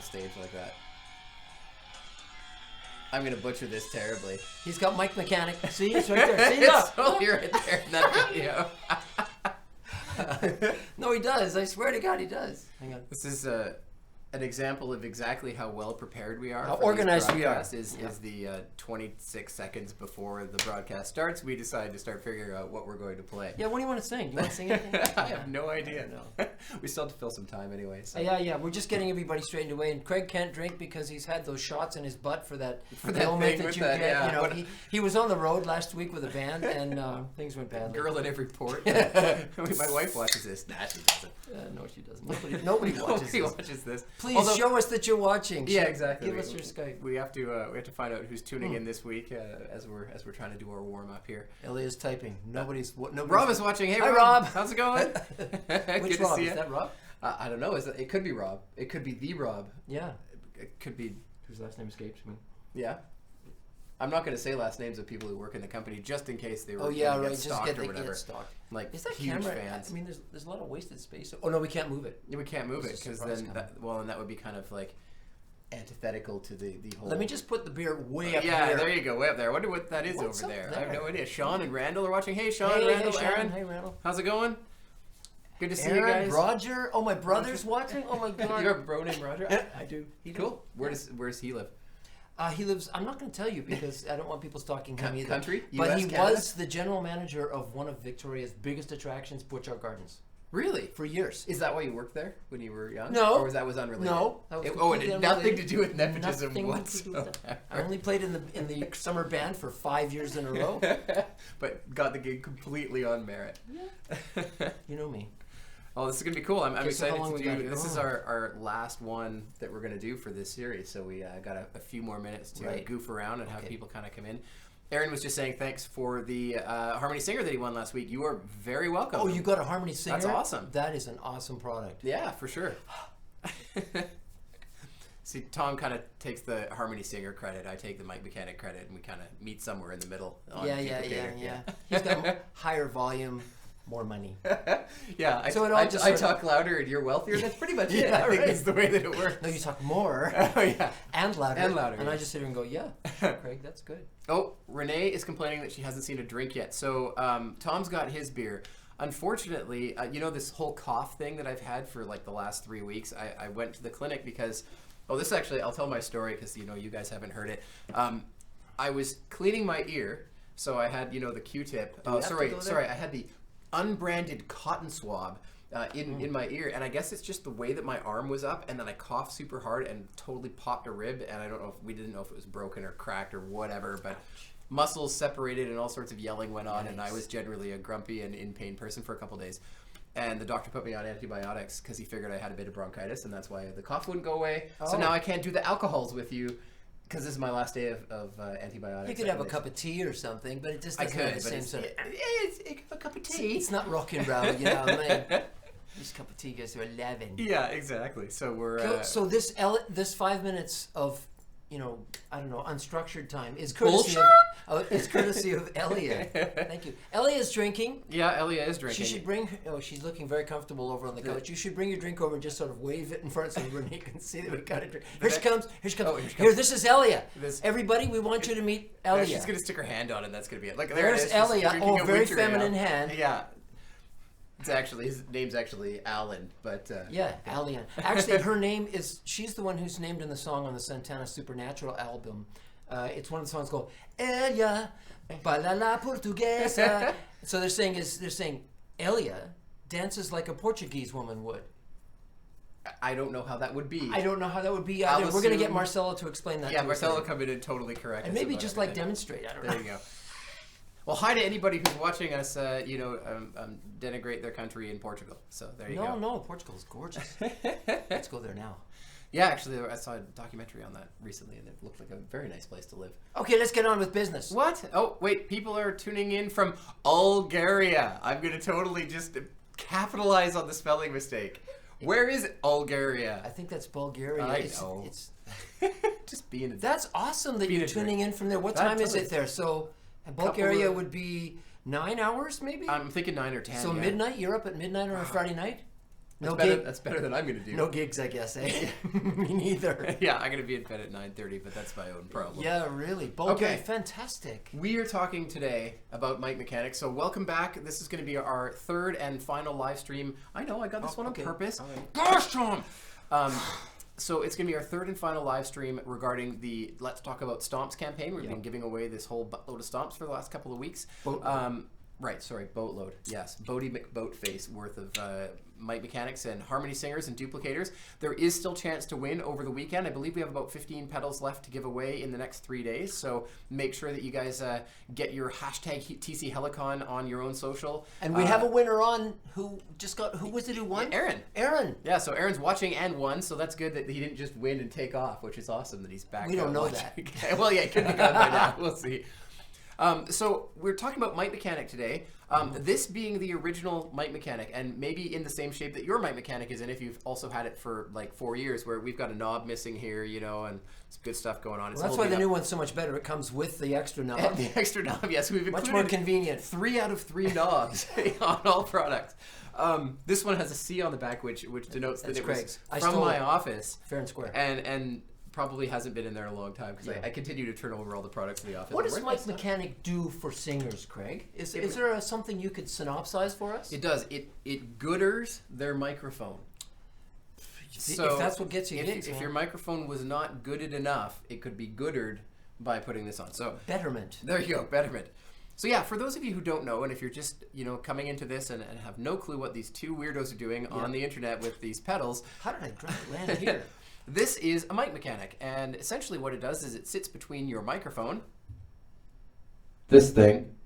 the stage like that. I'm gonna butcher this terribly. He's got mic mechanic. See, it's right there. See, It's totally right there in that video. No, he does. I swear to God, he does. Hang on. This is an example of exactly how well prepared we are. How organized we are. Is the 26 seconds before the broadcast starts, we decide to start figuring out what we're going to play. Yeah, what do you want to sing? Do you want to sing anything? I have no idea. No. We still have to fill some time anyway. So. Yeah. We're just getting everybody straightened away. And Craig can't drink because he's had those shots in his butt for that ailment that you get. Yeah. You know, he was on the road last week with a band, and things went badly. Girl at every port. My wife watches this. Nah, she doesn't. No, she doesn't. Nobody watches this. Please show us that you're watching. Yeah, exactly. Give us your Skype. We have to find out who's tuning in this week as we're trying to do our warm up here. Elia's typing. Nobody's Rob is watching. Hey, hi, Rob. How's it going? Which Rob? Is that Rob? I don't know. It could be Rob. It could be the Rob. Yeah. It could be whose last name escapes me. Yeah. I'm not going to say last names of people who work in the company just in case they were right. Just get or whatever. Get stalked. Like is that huge camera? fans. I mean, there's a lot of wasted space. Oh no, we can't move it. Yeah, we can't move it because then that would be kind of like antithetical to the whole. Let me just put the beer way up here. Yeah, there you go, way up there. I wonder what that is over there. I have no idea. Sean and Randall are watching. Hey, Sean, Randall, Aaron. Hey, Randall. How's it going? Good to see Aaron, you guys. Roger. Oh, my brother's watching. Oh my God. You have a bro named Roger? I do. Cool. Where does he live? He lives. I'm not going to tell you because I don't want people stalking him either. Country? But US, he Canada? was the general manager of one of Victoria's biggest attractions, Butchart Gardens. Really? For years. Is that why you worked there when you were young? No. Or was unrelated? No. It had nothing to do with nepotism whatsoever. I only played in the summer band for 5 years in a row. But got the gig completely on merit. Yeah. You know me. Oh, this is going to be cool. I'm excited to do. This is Oh. our last one that we're going to do for this series. So we got a few more minutes to goof around and have people kind of come in. Aaron was just saying thanks for the Harmony Singer that he won last week. You are very welcome. Oh, you got a Harmony Singer? That's awesome. That is an awesome product. Yeah, for sure. See, Tom kind of takes the Harmony Singer credit. I take the mic mechanic credit, and we kind of meet somewhere in the middle. Yeah. He's got higher volume, more money. Yeah, I talk louder and you're wealthier. That's pretty much it. I think it's the way that it works. No, you talk more. Oh, yeah. And louder. And yeah. I just sit here and go, yeah, Craig, that's good. Oh, Renee is complaining that she hasn't seen a drink yet. So Tom's got his beer. Unfortunately, this whole cough thing that I've had for like the last 3 weeks, I went to the clinic because, this actually, I'll tell my story because, you guys haven't heard it. I was cleaning my ear, so I had, the Q-tip. Sorry, I had the unbranded cotton swab in my ear, and I guess it's just the way that my arm was up, and then I coughed super hard and totally popped a rib, and we didn't know if it was broken or cracked or whatever, but muscles separated and all sorts of yelling went on, and I was generally a grumpy and in pain person for a couple days. And the doctor put me on antibiotics because he figured I had a bit of bronchitis, and that's why the cough wouldn't go away. So now I can't do the alcohols with you because this is my last day of antibiotics. You could have a cup of tea or something, but it just doesn't have the same sort of... a cup of tea. It's not rock and roll, you know what I mean? This cup of tea goes to 11. Yeah, exactly. So we're... So this 5 minutes of, unstructured time is courtesy of Elia. Thank you. Elia's drinking. Yeah, Elia is drinking. She should bring... she's looking very comfortable over on the couch. You should bring your drink over and just sort of wave it in front so Renee can see that we got a drink. Here she comes. Here, this is Elia. Everybody, we want you to meet Elia. She's going to stick her hand on it, and that's going to be it. Look, there's Elia. Oh, very feminine hand. Yeah. His name's actually Alan, but... Yeah, Alian. Actually, her name is... She's the one who's named in the song on the Santana Supernatural album. It's one of the songs called Elia, Baila la Portuguesa. So they're saying Elia dances like a Portuguese woman would. I don't know how that would be. I don't know how that would be either. We're going to get Marcelo to explain that to us. Yeah, Marcelo will come in and totally correct us. And maybe just demonstrate. I don't know. There you go. Well, hi to anybody who's watching us, denigrate their country in Portugal. So there you go. No, Portugal is gorgeous. Let's go there now. Yeah, actually, I saw a documentary on that recently, and it looked like a very nice place to live. Okay, let's get on with business. What? Oh, wait, people are tuning in from Bulgaria. I'm going to totally just capitalize on the spelling mistake. Where is Bulgaria? I think that's Bulgaria. I know. It's just being a... That's awesome that you're tuning in from there. What time is it there? So... Bulgaria would be 9 hours, maybe? I'm thinking 9 or 10. So midnight? You're up at midnight on a Friday night? That's better than I'm going to do. No gigs, I guess, eh? Me neither. Yeah, I'm going to be in bed at 9:30, but that's my own problem. Yeah, really. Okay, fantastic. We are talking today about mic mechanics, so welcome back. This is going to be our third and final live stream. I know, I got this one on purpose. Right. Gosh, Tom! So it's going to be our third and final live stream regarding the Let's Talk About Stomps campaign. We've been giving away this whole buttload of Stomps for the last couple of weeks. Boatload. Yes, Bodie McBoatface worth of mic mechanics and harmony singers and duplicators. There is still chance to win over the weekend. I believe we have about 15 pedals left to give away in the next 3 days. So make sure that you guys get your hashtag TCHelicon on your own social. And we have a winner on who was it who won? Aaron. Yeah, so Aaron's watching and won, so that's good that he didn't just win and take off, which is awesome that he's back. We don't know watching. That. Well, yeah, it could be gone by now. We'll see. So we're talking about mic mechanic today. This being the original mic mechanic, and maybe in the same shape that your mic mechanic is in, if you've also had it for like 4 years, where we've got a knob missing here, and some good stuff going on. Well, that's why the new one's so much better. It comes with the extra knob. The extra knob, yes. We've included much more convenient. 3 out of 3 knobs on all products. This one has a C on the back, which denotes that it was from my office. Fair and square. And probably hasn't been in there in a long time because I continue to turn over all the products in the office. What does mic mechanic do for singers, Craig? Is there something you could synopsize for us? It does. It gooders their microphone. So if that's what gets you gigs, if your microphone was not gooded enough, it could be goodered by putting this on. So betterment. There you go, betterment. So yeah, for those of you who don't know, and if you're just coming into this and have no clue what these two weirdos are doing on the internet with these pedals, how did I land here? This is a mic mechanic, and essentially what it does is it sits between your microphone, this thing,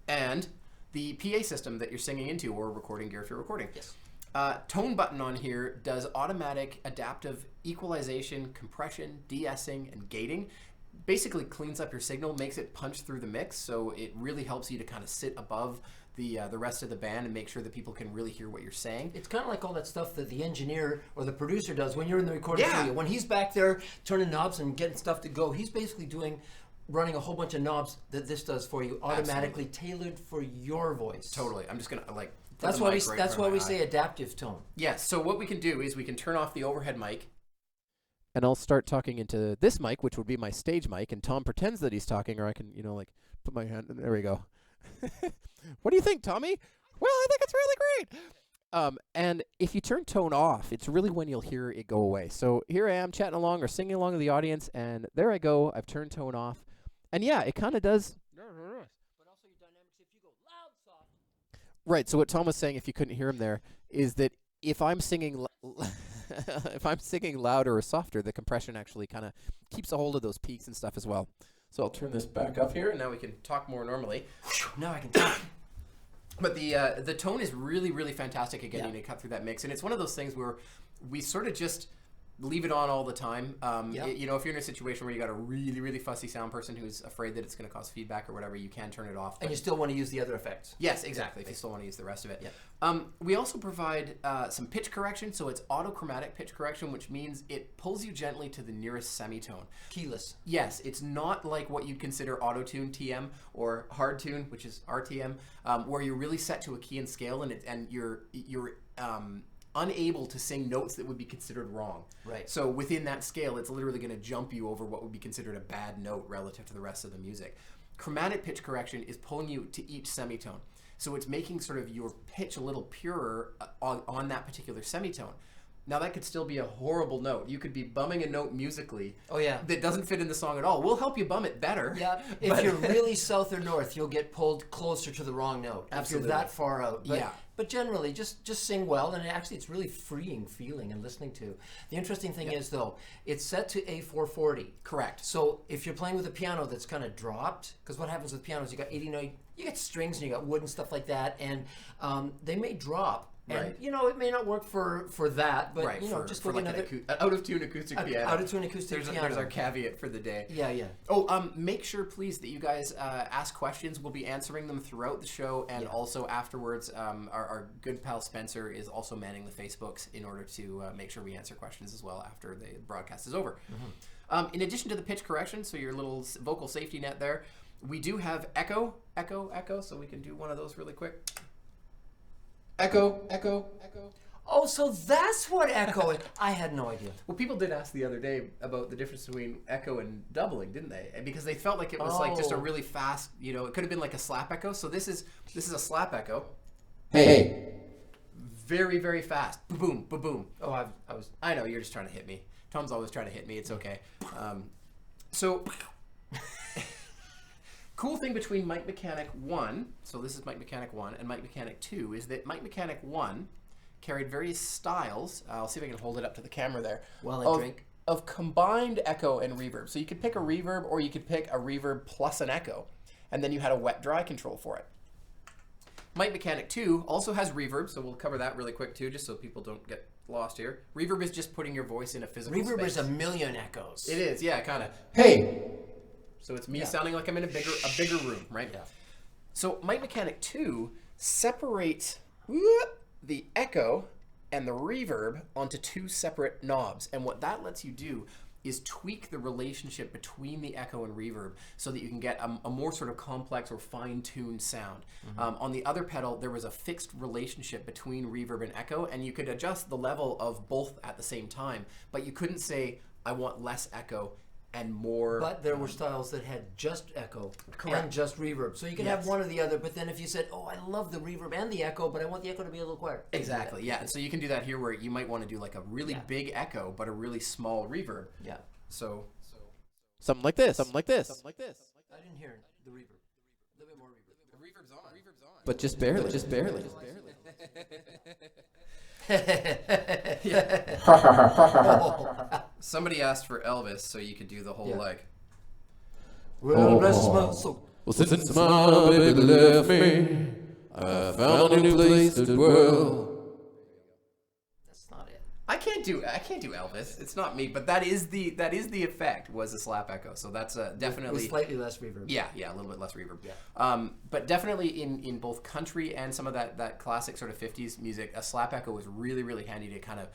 and the PA system that you're singing into, or recording gear if you're recording. Yes. Tone button on here does automatic adaptive equalization, compression, de-essing, and gating. Basically cleans up your signal, makes it punch through the mix, so it really helps you to kind of sit above the rest of the band and make sure that people can really hear what you're saying. It's kind of like all that stuff that the engineer or the producer does when you're in the recording studio. When he's back there turning knobs and getting stuff to go, he's basically running a whole bunch of knobs that this does for you, automatically tailored for your voice. Totally. I'm just gonna That's why we say adaptive tone. Yes. So what we can do is we can turn off the overhead mic, and I'll start talking into this mic, which would be my stage mic, and Tom pretends that he's talking, or I can put my hand. There we go. What do you think, Tommy? Well, I think it's really great. And if you turn tone off, it's really when you'll hear it go away. So here I am chatting along or singing along to the audience, and there I go. I've turned tone off. And yeah, it kind of does. But also your dynamics, if you go loud, soft. Right, so what Tom was saying, if you couldn't hear him there, is that if I'm singing louder or softer, the compression actually kind of keeps a hold of those peaks and stuff as well. So I'll turn this back up here, and now we can talk more normally. Now I can talk. But the tone is really, really fantastic at getting to cut through that mix. And it's one of those things where we sort of just leave it on all the time. If you're in a situation where you got a really, really fussy sound person who's afraid that it's going to cause feedback or whatever, you can turn it off. And you still want to use the other effects. Yes, exactly, if you still want to use the rest of it. We also provide some pitch correction, so it's autochromatic pitch correction, which means it pulls you gently to the nearest semitone. Keyless. Yes, it's not like what you'd consider auto-tune TM or hard tune, which is RTM, where you're really set to a key and scale, and you're unable to sing notes that would be considered wrong. Right. So within that scale, it's literally going to jump you over what would be considered a bad note relative to the rest of the music. Chromatic pitch correction is pulling you to each semitone. So it's making sort of your pitch a little purer on that particular semitone. Now that could still be a horrible note. You could be bumming a note musically that doesn't fit in the song at all. We'll help you bum it better. Yeah, if you're really south or north, you'll get pulled closer to the wrong note. Absolutely. If you're that far out. But generally, just sing well, and actually it's really freeing feeling and listening to. The interesting thing is, though, it's set to A440. Correct. So if you're playing with a piano that's kind of dropped, because what happens with pianos, you got 80 note, you get strings and you got wood and stuff like that, and they may drop. And, it may not work for that, but, just go like another... out-of-tune acoustic piano. Out-of-tune acoustic piano. There's our caveat for the day. Yeah. Oh, make sure, please, that you guys ask questions. We'll be answering them throughout the show, and also afterwards. Our good pal Spencer is also manning the Facebooks in order to make sure we answer questions as well after the broadcast is over. Mm-hmm. In addition to the pitch correction, so your little vocal safety net there, we do have echo, so we can do one of those really quick. Echo. Oh, so that's what echo is. I had no idea. Well, people did ask the other day about the difference between echo and doubling, didn't they? And because they felt like it was like just a really fast, it could have been like a slap echo. So this is a slap echo. Hey. Very, very fast. Boom, boom, boom. Oh, I know, you're just trying to hit me. Tom's always trying to hit me. It's okay. So, cool thing between Mic Mechanic 1, so this is Mic Mechanic 1, and Mic Mechanic 2 is that Mic Mechanic 1 carried various styles. I'll see if I can hold it up to the camera there. While I drink. Of combined echo and reverb. So you could pick a reverb or you could pick a reverb plus an echo. And then you had a wet-dry control for it. Mic Mechanic 2 also has reverb, so we'll cover that really quick too, just so people don't get lost here. Reverb is just putting your voice in a physical Reverb space. is a million echoes. It is, yeah, kind of. Hey. So it's me sounding like I'm in a bigger room, right? Yeah. So Mic Mechanic 2 separates the echo and the reverb onto two separate knobs. And what that lets you do is tweak the relationship between the echo and reverb so that you can get a more sort of complex or fine-tuned sound. On the other pedal, there was a fixed relationship between reverb and echo, and you could adjust the level of both at the same time, but you couldn't say, I want less echo and more. But there were styles that had just echo Correct. and just reverb. So you could have one or the other, but then if you said, oh, I love the reverb and the echo, but I want the echo to be a little quieter. Exactly, yeah. And so you can do that here where you might want to do like a really big echo, but a really small reverb. Yeah. So something like this. I didn't hear the reverb. A little bit more reverb. The reverb's on. But just barely. Somebody asked for Elvis, so you could do the whole like. Well, bless my soul. Well, since my baby left me, I found a new place to dwell. That's not it. I can't do Elvis. It's not me, but that is the effect. Was a slap echo. So that's definitely With slightly less reverb. Yeah, a little bit less reverb. Yeah. But definitely in both country and some of that classic sort of 50s music, a slap echo was really, really handy to kind of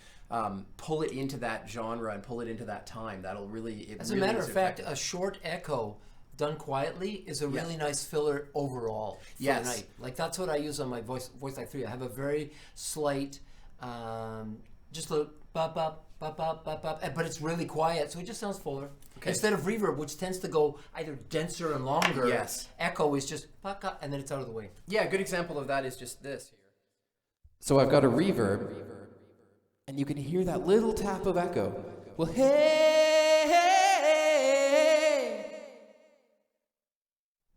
pull it into that genre and pull it into that time. That'll really. As a matter of fact, a short echo done quietly is a really nice filler overall for the night. Like that's what I use on my Voice Like 3. I have a very slight, just a bop, bop, bop, bop, bop, bop, but it's really quiet, so it just sounds fuller. Okay. Instead of reverb, which tends to go either denser and longer, echo is just pop, pop, and then it's out of the way. Yeah, a good example of that is just this here. So I've got a reverb, and you can hear that little tap of echo. Well, hey.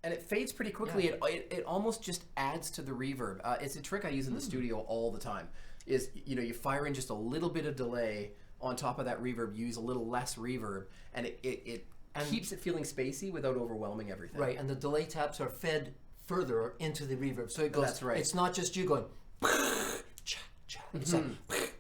And it fades pretty quickly. It almost just adds to the reverb. It's a trick I use in the studio all the time. Is you fire in just a little bit of delay on top of that reverb, use a little less reverb, and it keeps it feeling spacey without overwhelming everything. Right, and the delay taps are fed further into the reverb, so it goes. That's right. It's not just you going. It's like,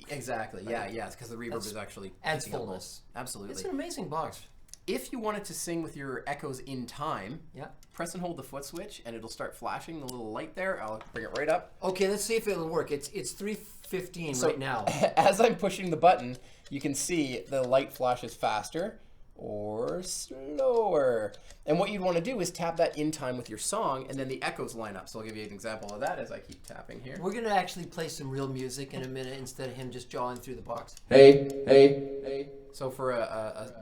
exactly. Yeah, because the reverb is actually adds picking up fullness. Absolutely. It's an amazing box. If you wanted to sing with your echoes in time, Yeah. press and hold the foot switch, and it'll start flashing the little light there. I'll bring it right up. Okay, let's see if it'll work. It's 3:15 right now. As I'm pushing the button, you can see the light flashes faster or slower. And what you'd want to do is tap that in time with your song, and then the echoes line up. So I'll give you an example of that as I keep tapping here. We're going to actually play some real music in a minute instead of him just jawing through the box. Hey. So for a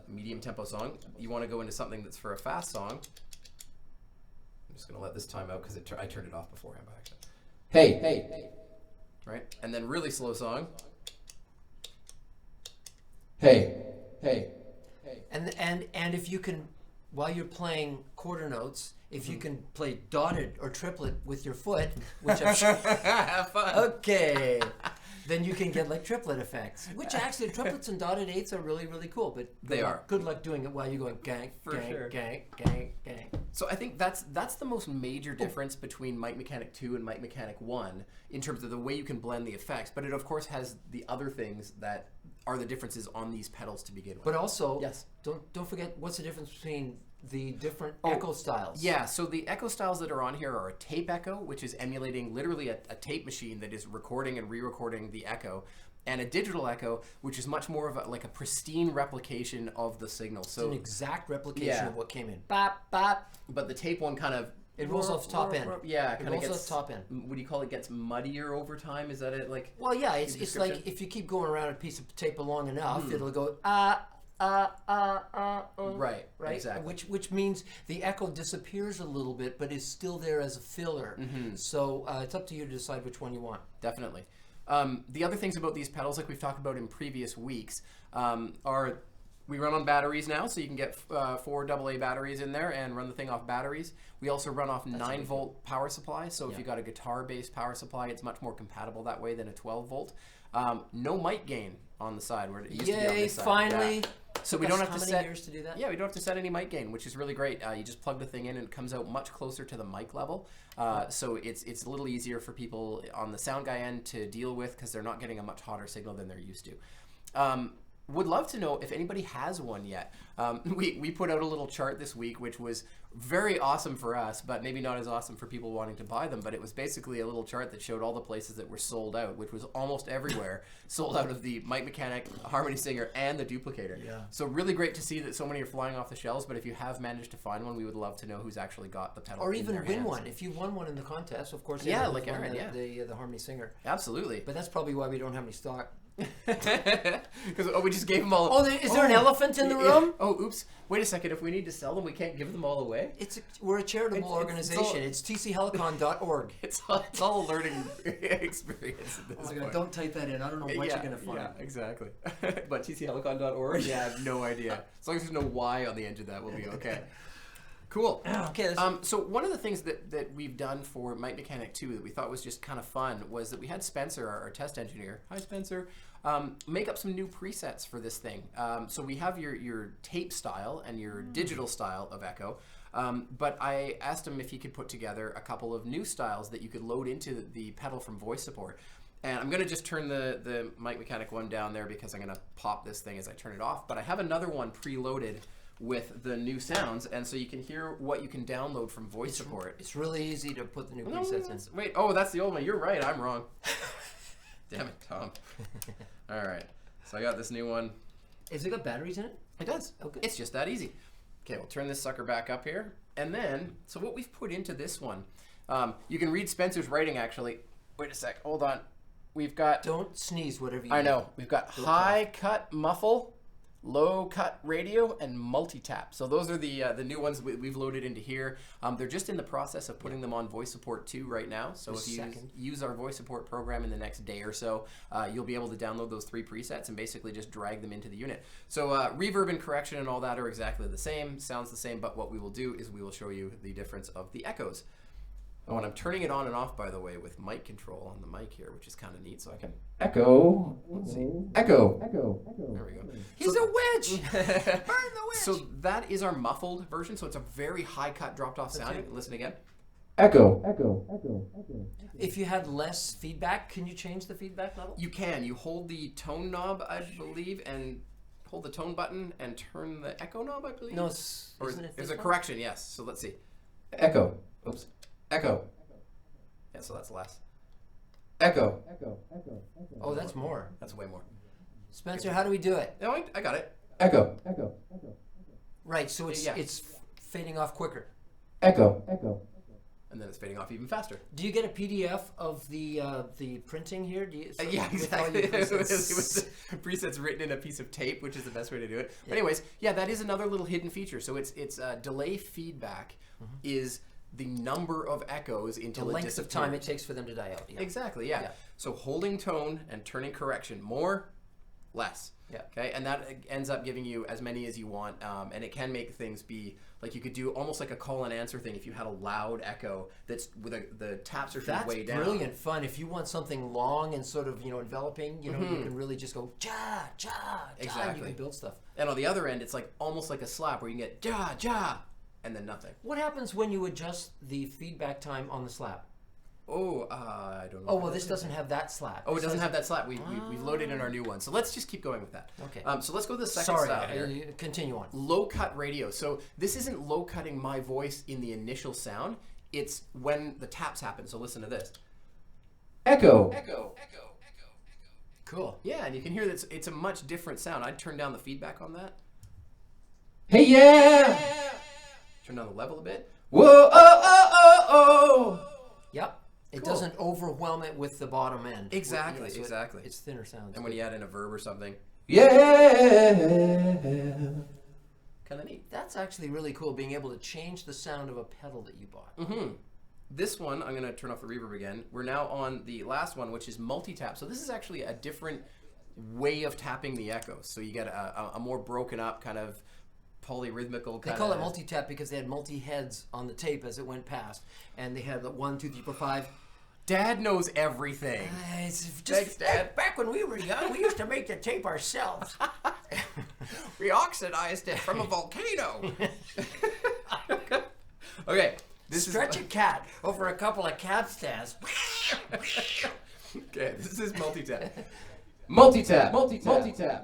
medium tempo song, you want to go into something that's for a fast song. I'm just going to let this time out because I turned it off beforehand by accident. Hey. Right? And then really slow song. Hey. And if you can, while you're playing quarter notes, if you can play dotted or triplet with your foot, which I'm sure, Have fun. okay, then you can get like triplet effects. Which actually, triplets and dotted eighths are really, really cool. But They are. Good luck doing it while you're going gang, For gang, sure. gang, gang, gang. So I think that's the most major difference between Mic Mechanic 2 and Mic Mechanic 1 in terms of the way you can blend the effects. But it of course has the other things that are the differences on these pedals to begin with. But also, Yes. don't forget what's the difference between the different echo styles. Yeah, so the echo styles that are on here are a tape echo, which is emulating literally a tape machine that is recording and re-recording the echo, and a digital echo, which is much more of a pristine replication of the signal. So It's an exact replication Yeah. of what came in. Bop, bop. but the tape one kind of It rolls off the top end. Yeah, It kind of rolls gets off the top end. What do you call it? Gets muddier over time. Is that it? Like Well, yeah, it's description? like if you keep going around a piece of tape long enough, it'll go right, right, exactly. which means the echo disappears a little bit, but is still there as a filler. So it's up to you to decide which one you want. Definitely. The other things about these pedals, like we've talked about in previous weeks, are we run on batteries now, so you can get 4 AA batteries in there and run the thing off batteries. We also run off 9-volt power supply, so if you got a guitar-based power supply, it's much more compatible that way than a 12-volt. No mic gain on the side where it used to be on Yay! this side. Finally. Yeah. So we don't have to how many set. years to do that? Yeah, we don't have to set any mic gain, which is really great. You just plug the thing in and it comes out much closer to the mic level. So it's a little easier for people on the sound guy end to deal with because they're not getting a much hotter signal than they're used to. Would love to know if anybody has one yet. We put out a little chart this week, which was very awesome for us, but maybe not as awesome for people wanting to buy them. But it was basically a little chart that showed all the places that were sold out, which was almost everywhere sold out of the Mike Mechanic, Harmony Singer, and the Duplicator. Yeah. So really great to see that so many are flying off the shelves. But if you have managed to find one, we would love to know who's actually got the pedal. Or in even their win hands. one. If you won one in the contest, of course. Yeah, everyone like won Aaron, the Harmony Singer. Absolutely. But that's probably why we don't have any stock. Because we just gave them all. Oh, is there an elephant in the room? Oh, oops. Wait a second. If we need to sell them, we can't give them all away. We're a charitable It's organization. It's tchelicon.org. It's all a learning experience at this point. Don't type that in. I don't know what you're going to find. Yeah, exactly. But tchelicon.org? Yeah, I have no idea. As long as there's no Y on the end of that, we'll be okay. Cool. Okay. So one of the things that we've done for Mike Mechanic 2 that we thought was just kind of fun was that we had Spencer, our test engineer, hi Spencer, make up some new presets for this thing. So we have your tape style and your digital style of echo, but I asked him if he could put together a couple of new styles that you could load into the pedal from voice support. And I'm going to just turn the Mike Mechanic one down there because I'm going to pop this thing as I turn it off. But I have another one preloaded with the new sounds, and so you can hear what you can download from voice support. It's really easy to put the new presets in. Wait, oh, that's the old one. You're right, I'm wrong. Damn it, Tom. All right, so I got this new one. Has it got batteries in it? It does. Okay. It's just that easy. Okay, we'll turn this sucker back up here. And then, so what we've put into this one, you can read Spencer's writing, actually. Wait a sec, hold on. We've got... Don't sneeze, whatever you I do. know. We've got high cut muffle, low cut radio, and multitap. So those are the new ones we've loaded into here. They're just in the process of putting them on voice support 2 right now. So if you use our voice support program in the next day or so, you'll be able to download those 3 presets and basically just drag them into the unit. So reverb and correction and all that are exactly the same, sounds the same, but what we will do is we will show you the difference of the echoes. Oh, and I'm turning it on and off, by the way, with mic control on the mic here, which is kind of neat, so I can echo. Let's see. Echo. There we go. He's a witch! Burn the witch! So that is our muffled version, so it's a very high cut, dropped off sound. You can listen again. Echo. If you had less feedback, can you change the feedback level? You can. You hold the tone knob, I believe, and hold the tone button and turn the echo knob, I believe. No, isn't it? There's a one? correction, yes. So let's see. Echo. Oops. Echo. Yeah, so that's less. Echo. Oh, that's more. That's way more. Spencer, how do we do it? No, I got it. Echo. Right, so it's Yeah. it's fading off quicker. Echo. And then it's fading off even faster. Do you get a PDF of the printing here? Do you, Yeah, with all exactly. your It was presets? presets written in a piece of tape, which is the best way to do it. But anyways, yeah, that is another little hidden feature. So it's delay feedback is the number of echoes until The it length of disappears. time it takes for them to die out. Yeah. Exactly, yeah. Yeah. So holding tone and turning correction, more, less. Yeah. Okay, and that ends up giving you as many as you want, and it can make things be like you could do almost like a call and answer thing if you had a loud echo that's with the taps are That's way down. brilliant fun. If you want something long and sort of enveloping, you can really just go ja ja ja. Exactly. And you can build stuff. And on the other end, it's like almost like a slap where you can get ja ja, and then nothing. What happens when you adjust the feedback time on the slap? Oh, I don't know. Oh well, this doesn't have that slap. Oh, it doesn't have that slap. We've loaded in our new one. So let's just keep going with that. Okay. So let's go to the second Sorry, style here. continue on. Low cut radio. So this isn't low cutting my voice in the initial sound. It's when the taps happen. So listen to this. Echo. Cool. Yeah, and you can hear that it's a much different sound. I'd turn down the feedback on that. Hey yeah. Turn down the level a bit. Whoa. Oh. Uh-oh! Yep. It Cool. doesn't overwhelm it with the bottom end. Exactly, So exactly. It's thinner sounds. And when you add in a verb or something, Yeah. kind of neat. That's actually really cool, being able to change the sound of a pedal that you bought. Mm-hmm. This one, I'm going to turn off the reverb again. We're now on the last one, which is multitap. So this is actually a different way of tapping the echoes. So you get a more broken up kind of polyrhythmical They kind call of... it multi-tap because they had multi-heads on the tape as it went past. And they had the 1, 2, 3, 4, 5. Dad knows everything. It's just, Thanks, Dad. Back when we were young, we used to make the tape ourselves. We oxidized it from a volcano. Okay. Stretch a cat over a couple of cat stands. Okay, this is multitap. Multitap. Multitap.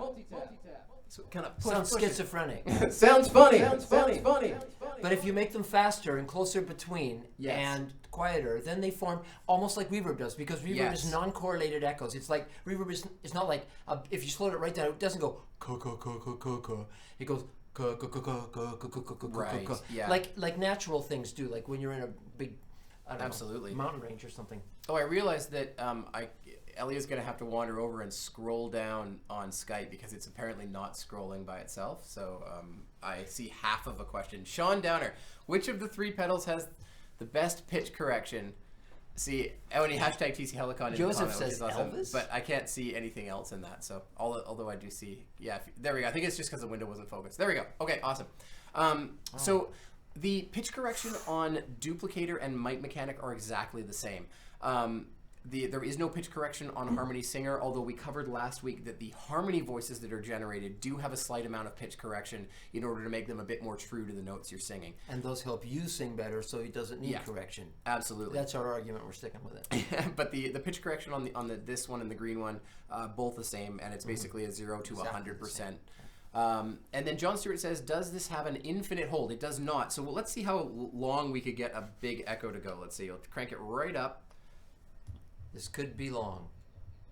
So kind of Sounds schizophrenic. Sounds funny. Sounds funny. But if you make them faster and closer between Yes. and quieter, then they form almost like reverb does, because reverb Yes. is non-correlated echoes. It's like reverb is not like if you slowed it right down, it doesn't go it goes Right, yeah. like natural things do, like when you're in a big Absolutely. mountain range or something. Oh, I realized that Elliot's going to have to wander over and scroll down on Skype because it's apparently not scrolling by itself. So I see half of a question. Sean Downer, which of the 3 pedals has the best pitch correction? See, when you hashtag TC Helicon in Joseph the comment, which says is awesome, Elvis? but I can't see anything else in that. So although I do see, yeah, there we go. I think it's just because the window wasn't focused. There we go. Okay, awesome. So the pitch correction on Duplicator and Mic Mechanic are exactly the same. There is no pitch correction on Harmony Singer, although we covered last week that the harmony voices that are generated do have a slight amount of pitch correction in order to make them a bit more true to the notes you're singing. And those help you sing better, so it doesn't need correction. Absolutely. That's our argument. We're sticking with it. But the pitch correction on this one and the green one, both the same, and it's basically a 0 to 100%. And then John Stewart says, does this have an infinite hold? It does not. So let's see how long we could get a big echo to go. Let's see. I'll crank it right up. This could be long.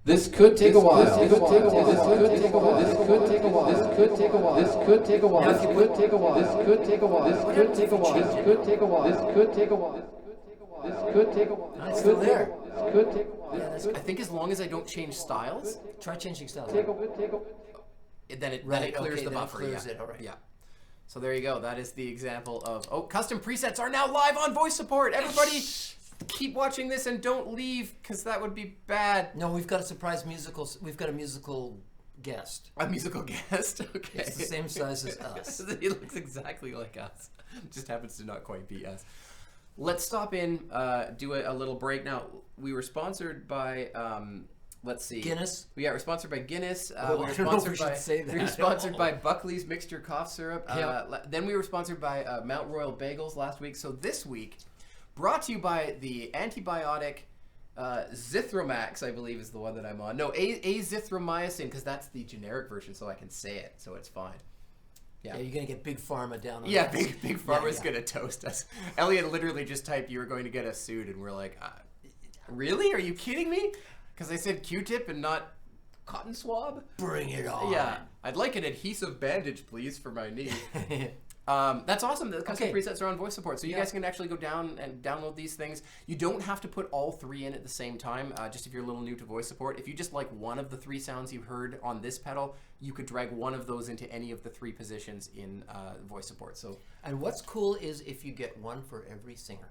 This could take a while. This could take a while. This could take a while. This could take a while. This could take a while. This could take a while. This could take a while. This could take a while. This could take a while. This could take a while. This could take a while. This could take a while. It's still there. This could take a while. I think as long as I don't change styles, Try changing styles. then it clears the then it buffer. clears Yeah. it, all right. Yeah. So there you go. That is the example of custom presets are now live on voice support. Everybody, keep watching this and don't leave because that would be bad. No, we've got a surprise musical. We've got a musical guest. A musical guest. Okay. It's the same size as us. He looks exactly like us. Just happens to not quite be us. Let's stop in, do a little break. Now, we were sponsored by, let's see. Guinness? Yeah, we're sponsored by Guinness. I We were don't know if sponsored we should by, say that. we were sponsored by Buckley's Mixture Cough Syrup. Yep. Then we were sponsored by Mount Royal Bagels last week. So this week, brought to you by the antibiotic Zithromax, I believe is the one that I'm on. No, azithromycin, because that's the generic version, so I can say it, so it's fine. Yeah, you're gonna get Big Pharma down on Yeah, that. Big Pharma's gonna toast us. Elliot literally just typed, "You were going to get us sued," and we're like, "Really? Are you kidding me?" Because I said Q-tip and not cotton swab. Bring it on. Yeah, I'd like an adhesive bandage, please, for my knee. That's awesome. The custom presets are on voice support, so you guys can actually go down and download these things. You don't have to put all 3 in at the same time, just if you're a little new to voice support. If you just like one of the 3 sounds you heard on this pedal, you could drag one of those into any of the 3 positions in voice support. So, and what's cool is if you get one for every singer.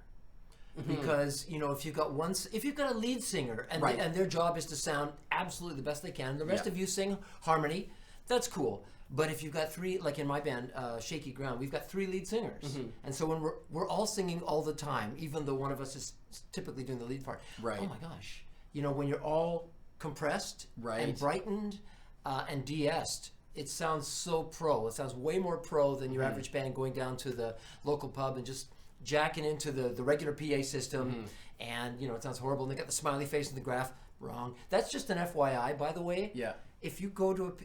Because if you've got a lead singer and and their job is to sound absolutely the best they can, the rest of you sing harmony, that's cool. But if you've got 3, like in my band, Shaky Ground, we've got 3 lead singers, and so when we're all singing all the time, even though one of us is typically doing the lead part. Right. Oh my gosh, when you're all compressed and brightened and de-essed, it sounds so pro. It sounds way more pro than your average band going down to the local pub and just jacking into the regular PA system, and it sounds horrible. And they got the smiley face in the graph. Wrong. That's just an FYI, by the way. Yeah. If you go to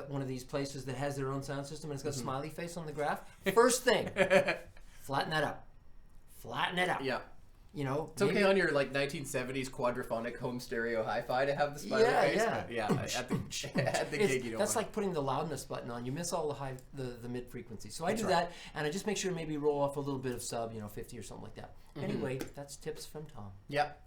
one of these places that has their own sound system and it's got a smiley face on the graph, first thing, flatten that up. Flatten it up. Yeah. You know, it's okay on your like 1970s quadraphonic home stereo hi-fi to have the spider bass. Yeah. At the gig, you don't. That's like putting the loudness button on. You miss all the mid frequency. So I do that, and I just make sure to maybe roll off a little bit of sub, 50 or something like that. Anyway, that's tips from Tom. Yep.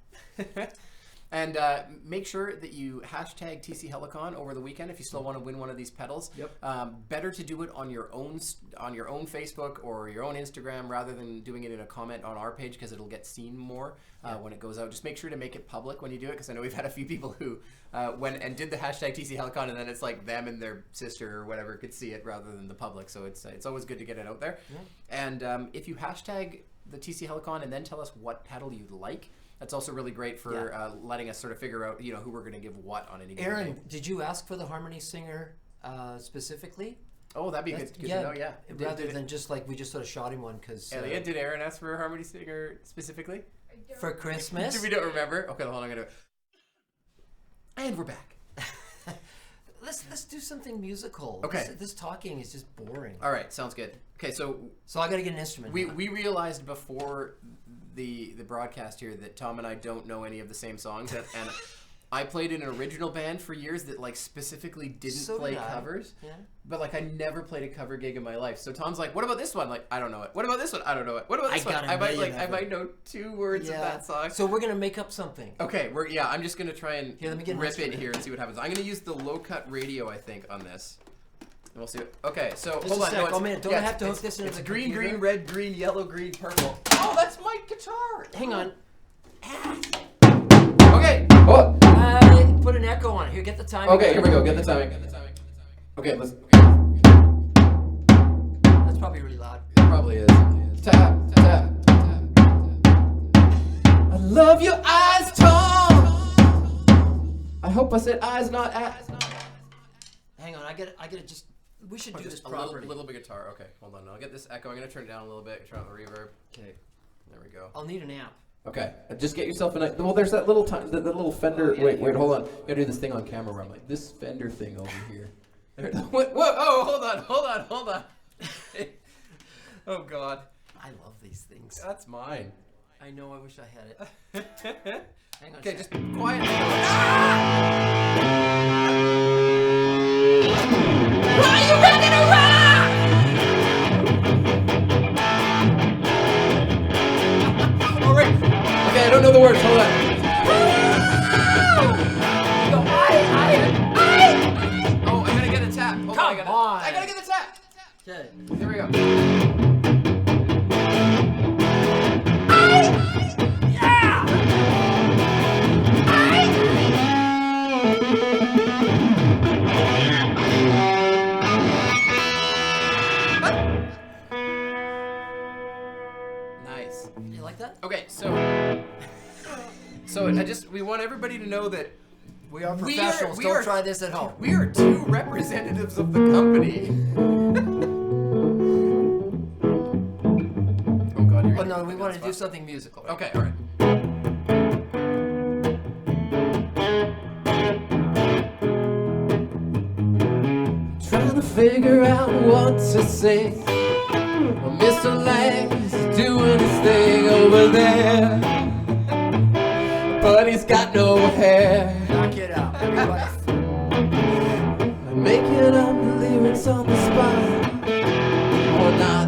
And make sure that you hashtag TC Helicon over the weekend if you still want to win one of these pedals. Yep. Better to do it on your own Facebook or your own Instagram rather than doing it in a comment on our page, because it'll get seen more when it goes out. Just make sure to make it public when you do it, because I know we've had a few people who went and did the hashtag TC Helicon, and then it's like them and their sister or whatever could see it rather than the public. So it's always good to get it out there. Yeah. And if you hashtag the TC Helicon and then tell us what pedal you'd like, that's also really great for letting us sort of figure out, who we're going to give what on any given day. Aaron, did you ask for the harmony singer specifically? Oh, that'd be good to know, yeah. Rather than just like we just sort of shot him one because... Elliot, did Aaron ask for a harmony singer specifically? For Christmas? We don't remember? Okay, hold on, I'm going to... And we're back. Let's do something musical. Okay. This talking is just boring. All right, sounds good. Okay, so I got to get an instrument. We realized before the broadcast here that Tom and I don't know any of the same songs, and I played in an original band for years that like specifically didn't play covers. Yeah. But like I never played a cover gig in my life. So Tom's like, "What about this one?" Like, I don't know it. What about this one? I don't know it. What about this one? I might know 2 words of that song. So we're gonna make up something. Okay, I'm just gonna try and rip it here and see what happens. I'm gonna use the low cut radio, I think, on this. And we'll see. Okay, so hold on. Don't I have to hook this into the green, computer? green, red, green, yellow, green, purple. Oh, that's my guitar. Hang on. Okay. Oh. Put an echo on it. Here, get the timing. Okay, here we go. Get the timing. Okay, let's. That's probably really loud. It probably is. Tap, tap, tap. I love your eyes, Tom. I hope I said eyes, not ass. Hang on, I get it. Just we should do this a properly. little bit guitar. Okay, hold on. I'll get this echo. I'm gonna turn it down a little bit. Turn on the reverb. Okay, there we go. I'll need an amp. Okay, just get yourself a nice. Well, there's that little the little Fender. Wait, hold on. Gotta do this thing on camera where I'm like this Fender thing over here. Whoa! Oh, hold on. Oh God. I love these things. That's mine. I know. I wish I had it. Hang on. Okay, just quiet. Why are you running around? All right. Okay, I don't know the words. Hold on. Oh, I gotta get a tap. Hold Come on. I gotta get the tap. Okay. Here we go. Nice. You like that? Okay, so we want everybody to know that We are professionals. Don't try this at home. we are 2 representatives of the company. Oh God, you're But no, we want to do something musical. Okay, all right. Trying to figure out what to say. Well, Mr. Lang's doing his thing over there, but he's got no hair. Knock it out, everybody. I'm making up the lyrics on the spot, or not.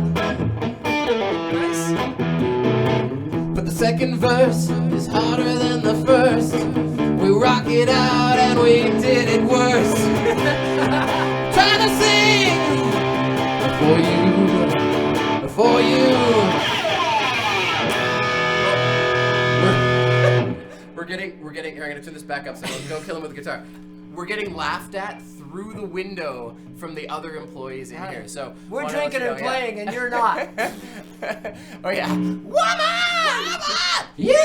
Nice. But the second verse is harder than the first. We rock it out and we did it worse. Trying to sing for you. We're getting. Here, I'm gonna turn this back up so don't kill him with the guitar. We're getting laughed at through the window from the other employees in here. So we're drinking and playing, and you're not. Oh yeah. Woman! You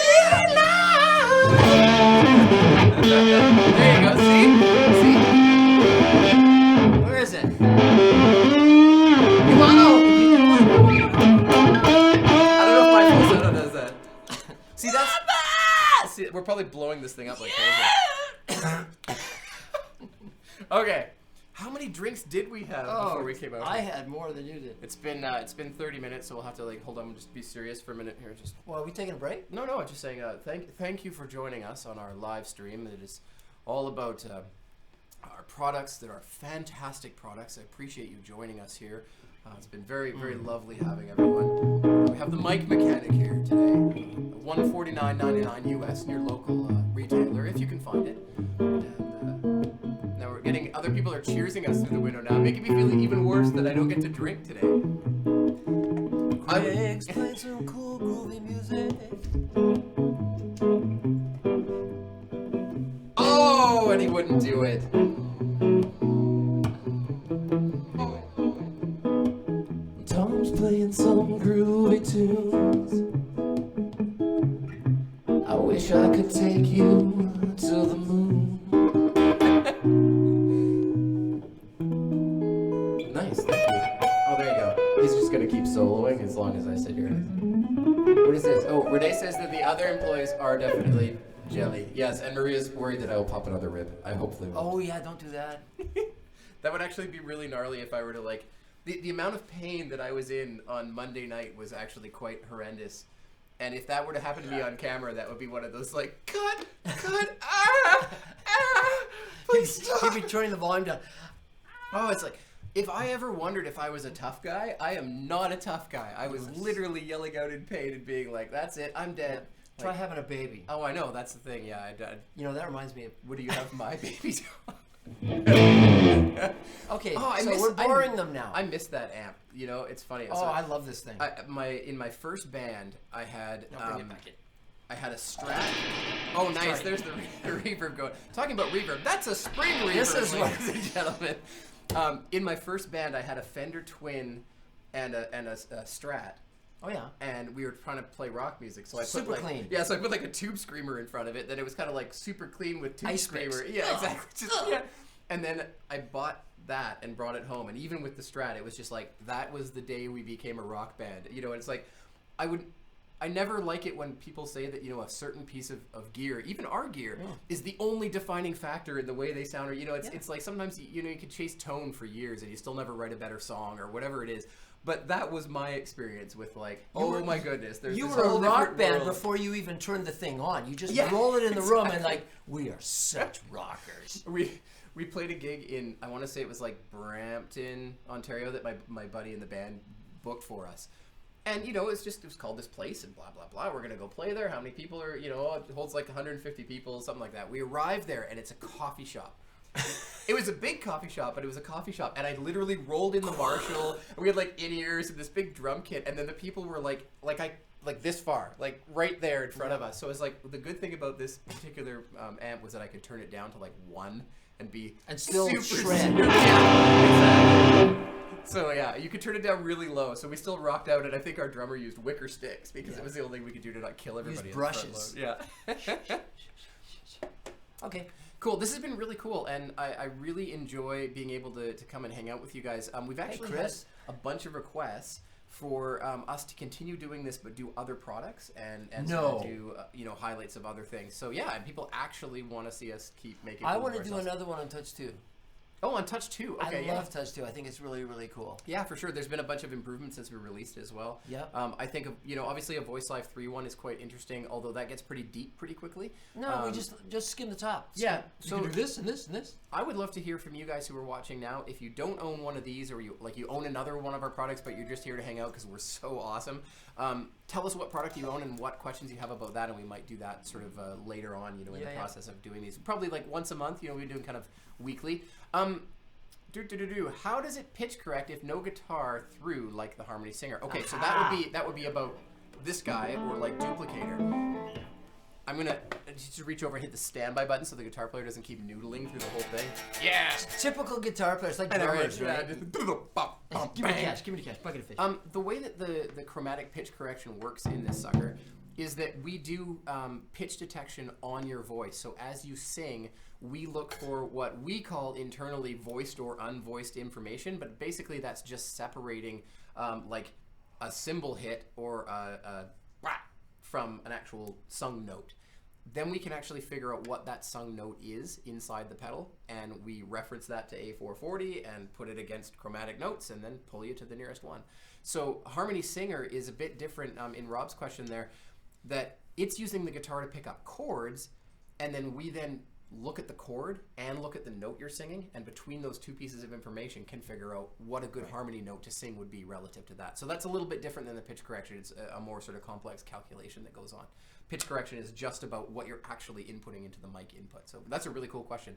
know. There you go. See? Where is it? You wanna? I don't know if my falsetto does that. See, that's. See, we're probably blowing this thing up like crazy. Okay, How many drinks did we have before we came out? I had more than you did. It's been 30 minutes, so we'll have to like hold on and just be serious for a minute here. Just Well, are we taking a break? no, I'm just saying thank you for joining us on our live stream. It is all about our products that are fantastic products. I appreciate you joining us here. It's been very, very lovely having everyone. We have the mic mechanic here today. $149.99 US in your local retailer, if you can find it. And now we're getting other people are cheersing us through the window now, making me feel even worse that I don't get to drink today. Greg's playing some cool groovy music. Oh, and he wouldn't do it. Tom's playing some groovy tunes. I wish I could take you to the moon. Nice, thank you. Oh, there you go. He's just gonna keep soloing as long as I sit here. What is this? Oh, Renee says that the other employees are definitely jelly. Yes, and Maria's worried that I will pop another rib. I hopefully will. Oh yeah, don't do that. That would actually be really gnarly if I were to like... The amount of pain that I was in on Monday night was actually quite horrendous. And if that were to happen to me on camera, that would be one of those like, cut, please stop. He'd be turning the volume down. Oh, it's like, if I ever wondered if I was a tough guy, I am not a tough guy. I was literally yelling out in pain and being like, that's it, I'm dead. Try Like, having a baby. oh, I know, that's the thing, yeah. You know, that reminds me of... Would you have my baby? Okay, Oh, so we're boring them now. I missed that amp. You know, it's funny. Oh, So I love this thing. in my first band, I had Now bring it back in. I had a Strat. Oh, nice. Sorry. There's the reverb going. Talking about reverb, that's a spring reverb, This is what- ladies and gentlemen. In my first band, I had a Fender Twin and a Strat. Oh yeah. And we were trying to play rock music, so I put Super like, clean. Yeah, so I put like a tube screamer in front of it. Then it was kind of like super clean with tube Ice screamer. picks. Yeah, Ugh. exactly. Just, Ugh. yeah. And then I bought that and brought it home. And even with the Strat, it was just like that was the day we became a rock band. You know, it's like I never like it when people say that, you know, a certain piece of gear, even our gear, is the only defining factor in the way they sound. Or, you know, it's like sometimes, you know, you could chase tone for years and you still never write a better song or whatever it is. But that was my experience with like, my goodness. There's You this were a whole rock different band world. before you even turned the thing on. You just Yeah, roll it in the room and exactly. like, we are such rockers. We played a gig in, I want to say it was like Brampton, Ontario, that my buddy in the band booked for us. And, you know, it was called This Place and blah, blah, blah. We're going to go play there. How many people are, you know, it holds like 150 people, something like that. We arrived there and it's a coffee shop. It was a big coffee shop, but it was a coffee shop. And I literally rolled in the Marshall. And we had like in-ears and this big drum kit. And then the people were like this far, like right there in front of us. So it's like, the good thing about this particular amp was that I could turn it down to like 1 and be And still super shred. Yeah, exactly. So yeah, you could turn it down really low. So we still rocked out, and I think our drummer used wicker sticks because it was the only thing we could do to not kill everybody. Use in the front brushes. load. Yeah. Okay. Cool. This has been really cool, and I really enjoy being able to come and hang out with you guys. We've actually had Chris. a bunch of requests for us to continue doing this, but do other products and No. sort of do you know, highlights of other things. So yeah, and people actually want to see us keep making. I cool want to of do ourselves. another one on Touch 2. Oh, on Touch 2. Okay, I love Touch 2. I think it's really, really cool. Yeah, for sure. There's been a bunch of improvements since we released it as well. Yep. I think, you know, obviously a Voice Live 3 one is quite interesting, although that gets pretty deep pretty quickly. No, we just skim the top. Yeah, So you can do this and this and this. I would love to hear from you guys who are watching now. If you don't own one of these, or you own another one of our products, but you're just here to hang out because we're so awesome, tell us what product you own and what questions you have about that, and we might do that sort of later on, you know, in the process of doing these. Probably like once a month, you know, we're doing kind of weekly. How does it pitch correct if no guitar through like the Harmony Singer? Okay, so that would be about this guy or like Duplicator. I'm gonna just reach over and hit the standby button so the guitar player doesn't keep noodling through the whole thing. Yes. Typical guitar players, like drummers, right? Just Give me the cash. Give me the cash. Bucket of fish. The way that the chromatic pitch correction works in this sucker is that we do pitch detection on your voice. So as you sing, we look for what we call internally voiced or unvoiced information, but basically that's just separating like a cymbal hit or a from an actual sung note. then we can actually figure out what that sung note is inside the pedal, and we reference that to A440 and put it against chromatic notes, and then pull you to the nearest one. So Harmony Singer is a bit different in Rob's question there, that it's using the guitar to pick up chords, and then we then look at the chord and look at the note you're singing, and between those two pieces of information can figure out what a good harmony note to sing would be relative to that. So that's a little bit different than the pitch correction. It's a more sort of complex calculation that goes on. Pitch correction is just about what you're actually inputting into the mic input. So that's a really cool question.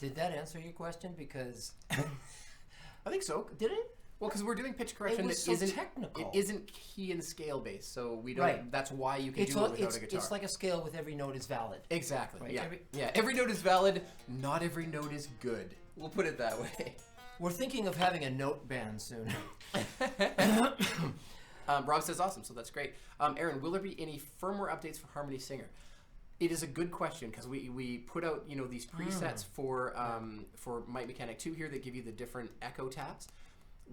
Did that answer your question? Because I think so. did it? Well, because we're doing pitch correction was that so isn't technical. It isn't key and scale based, so we don't. Right. That's why you can do it without a guitar. It's like a scale with every note is valid. Exactly. Right. Yeah. Every note is valid. Not every note is good. We'll put it that way. We're thinking of having a note band soon. Rob says awesome, so that's great. Aaron, will there be any firmware updates for Harmony Singer? It is a good question because we put out these presets for Mic Mechanic 2 here that give you the different echo taps.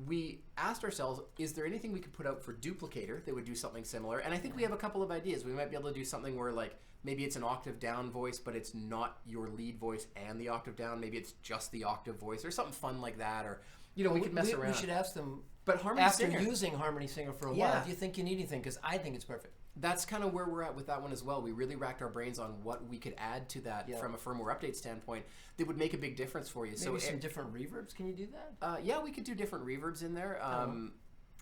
We asked ourselves, is there anything we could put out for Duplicator that would do something similar? And I think we have a couple of ideas. We might be able to do something where like maybe it's an octave down voice, but it's not your lead voice and the octave down. Maybe it's just the octave voice or something fun like that. Or we could mess around. We should ask them. But Harmony after Singer, using Harmony Singer for a while, do you think you need anything? Because I think it's perfect. That's kind of where we're at with that one as well. We really racked our brains on what we could add to that from a firmware update standpoint that would make a big difference for you. Maybe some different reverbs. Can you do that? Yeah, we could do different reverbs in there.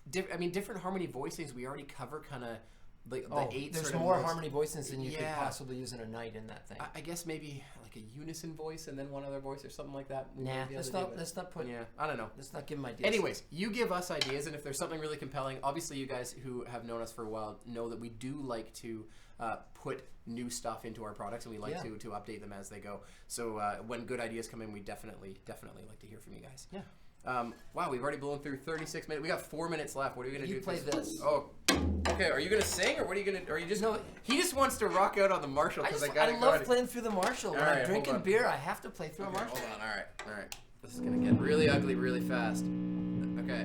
Different harmony voicings we already cover kind of the eight. There's more harmony voicings than you could possibly use in a night in that thing. I guess maybe like a unison voice and then one other voice or something like that. Nah, let's not put. Yeah, I don't know. Let's not give them ideas. Anyways, you give us ideas, and if there's something really compelling, obviously you guys who have known us for a while know that we do like to put new stuff into our products, and we like to update them as they go. So when good ideas come in, we definitely like to hear from you guys. Yeah. Wow, we've already blown through 36 minutes. We got 4 minutes left. What are we gonna do? You play this. Oh, okay. Are you gonna sing, or what are you gonna? Are you just? No. He just wants to rock out on the Marshall because I love playing through the Marshall. When I'm drinking beer, I have to play through a Marshall. Hold on. All right. This is gonna get really ugly really fast. Okay.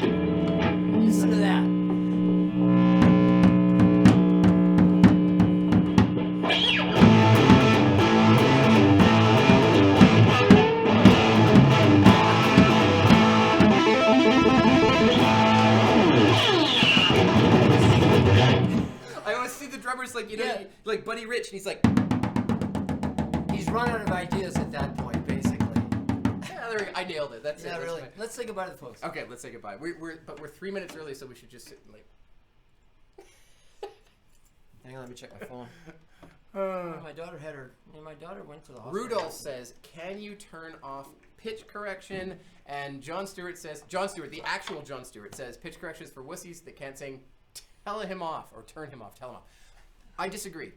Listen to that. Like like Buddy Rich, and he's like, he's run out of ideas at that point, basically. Yeah, there we go. I nailed it. That's it. Yeah, really. Let's say goodbye to the folks. Okay, let's say goodbye. We're 3 minutes early, so we should just sit and like. Hang on, let me check my phone. My daughter went to the hospital. Rudolph says, "Can you turn off pitch correction?" And John Stewart, the actual John Stewart says, "Pitch correction is for wussies that can't sing. Tell him off or turn him off. Tell him off." I disagree.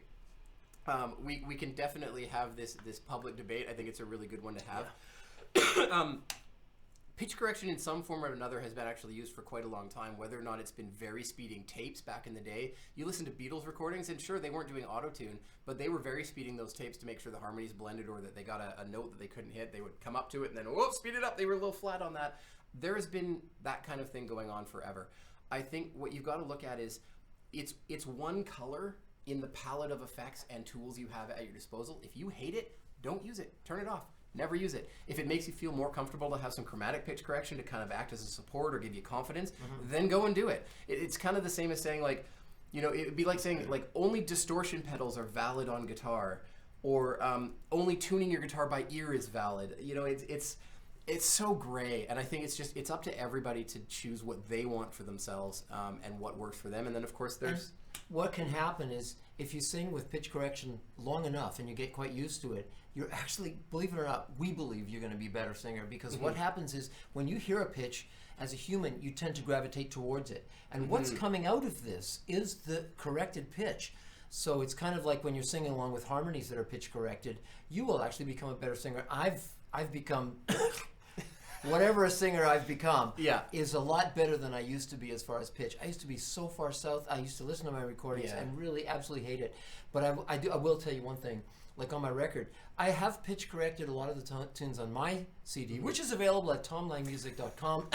We can definitely have this public debate. I think it's a really good one to have. Pitch correction in some form or another has been actually used for quite a long time, whether or not it's been very speeding tapes back in the day. You listen to Beatles recordings, and sure, they weren't doing auto-tune, but they were very speeding those tapes to make sure the harmonies blended or that they got a note that they couldn't hit. They would come up to it and then, whoop, speed it up. They were a little flat on that. There has been that kind of thing going on forever. I think what you've got to look at is it's one color in the palette of effects and tools you have at your disposal. If you hate it, don't use it. Turn it off. Never use it. If it makes you feel more comfortable to have some chromatic pitch correction to kind of act as a support or give you confidence, then go and do it. It's kind of the same as saying like, it'd be like saying like only distortion pedals are valid on guitar, or only tuning your guitar by ear is valid. It's so gray, and I think it's up to everybody to choose what they want for themselves and what works for them. And then of course there's what can happen is if you sing with pitch correction long enough and you get quite used to it, you're actually, believe it or not, we believe you're going to be a better singer, because what happens is when you hear a pitch as a human, you tend to gravitate towards it, and what's coming out of this is the corrected pitch. So it's kind of like when you're singing along with harmonies that are pitch corrected, you will actually become a better singer. I've become whatever a singer I've become is a lot better than I used to be as far as pitch. I used to be so far south. I used to listen to my recordings and really absolutely hate it. But I will tell you one thing. Like on my record, I have pitch corrected a lot of the tunes on my CD, which is available at tomlangmusic.com.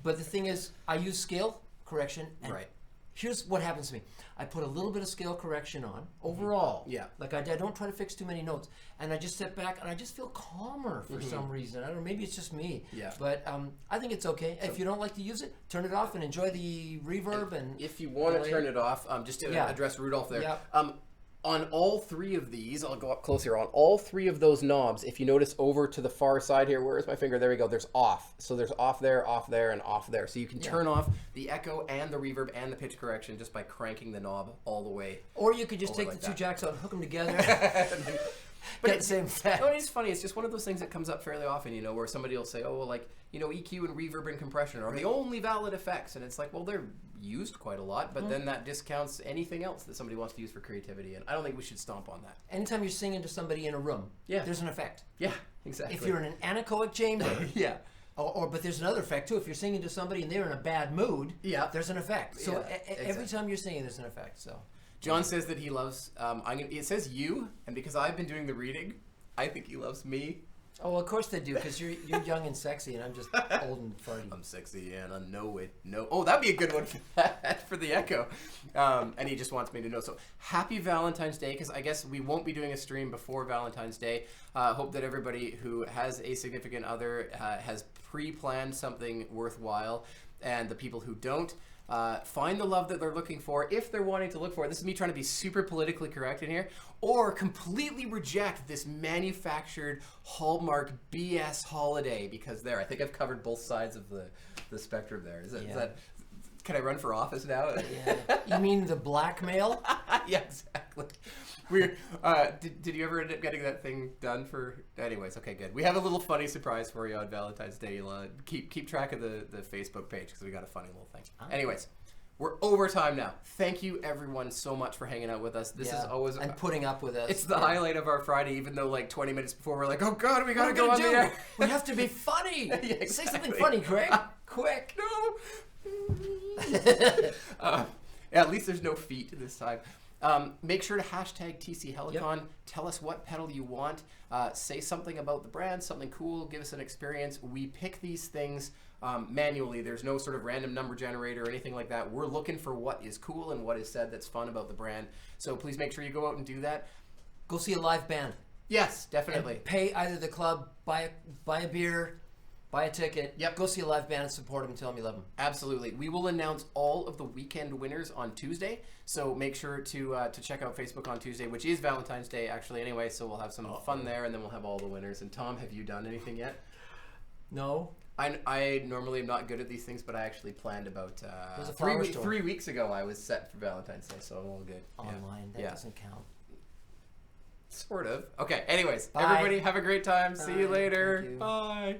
But the thing is, I use scale correction. And here's what happens to me. I put a little bit of scale correction on overall. Yeah. Like I don't try to fix too many notes. And I just step back and I just feel calmer for some reason. I don't know, maybe it's just me. Yeah. But I think it's okay. If you don't like to use it, turn it off and enjoy the reverb. And if you want to turn it off, just to address Rudolph there. Yeah. On all three of these, I'll go up close here. On all three of those knobs, if you notice over to the far side here, where's my finger? There we go. There's off. So there's off there, and off there. So you can turn off the echo and the reverb and the pitch correction just by cranking the knob all the way. Or you could just take the two jacks out and hook them together. But get the same effect. No, it's funny. It's just one of those things that comes up fairly often, where somebody will say, oh, well, like, EQ and reverb and compression are the only valid effects. And it's like, well, they're used quite a lot, but then that discounts anything else that somebody wants to use for creativity. And I don't think we should stomp on that. Anytime you're singing to somebody in a room, there's an effect. Yeah, exactly. If you're in an anechoic chamber, but there's another effect too. If you're singing to somebody and they're in a bad mood, there's an effect. So every time you're singing, there's an effect. So John says that he loves. It says you, and because I've been doing the reading, I think he loves me. Oh, well, of course they do, because you're young and sexy, and I'm just old and farty. I'm sexy and I know it. No, oh, that'd be a good one for that, for the echo. And he just wants me to know. So happy Valentine's Day, because I guess we won't be doing a stream before Valentine's Day. Hope that everybody who has a significant other has pre-planned something worthwhile, and the people who don't, find the love that they're looking for, if they're wanting to look for it. This is me trying to be super politically correct in here, or completely reject this manufactured Hallmark BS holiday, because I think I've covered both sides of the spectrum there. Is that can I run for office now? Yeah. You mean the blackmail? Yeah, exactly. We're did you ever end up getting that thing done for? Anyways, okay, good. We have a little funny surprise for you on Valentine's Day. You'll keep track of the Facebook page, because we got a funny little thing. Anyways, we're over time now. Thank you everyone so much for hanging out with us. This is always and putting up with us. It's the highlight of our Friday, even though like 20 minutes before we're like, oh God, we gotta go on the air. We have to be funny. Exactly. Say something funny, Craig. Quick. No. At least there's no feet this time. Make sure to hashtag TC Helicon. Yep. Tell us what pedal you want. Say something about the brand, something cool. Give us an experience. We pick these things manually. There's no sort of random number generator or anything like that. We're looking for what is cool and what is said that's fun about the brand. So please make sure you go out and do that. Go see a live band. Yes, definitely. And pay either the club, buy a beer, buy a ticket. Yep. Go see a live band and support them and tell them you love them. Absolutely. We will announce all of the weekend winners on Tuesday. So make sure to check out Facebook on Tuesday, which is Valentine's Day actually anyway. So we'll have some fun there, and then we'll have all the winners. And Tom, have you done anything yet? No. I normally am not good at these things, but I actually planned about 3 weeks ago. I was set for Valentine's Day, so I'm all good. Online, that doesn't count. Sort of. Okay. Anyways, Bye. everybody have a great time. See you later. Thank you. Bye.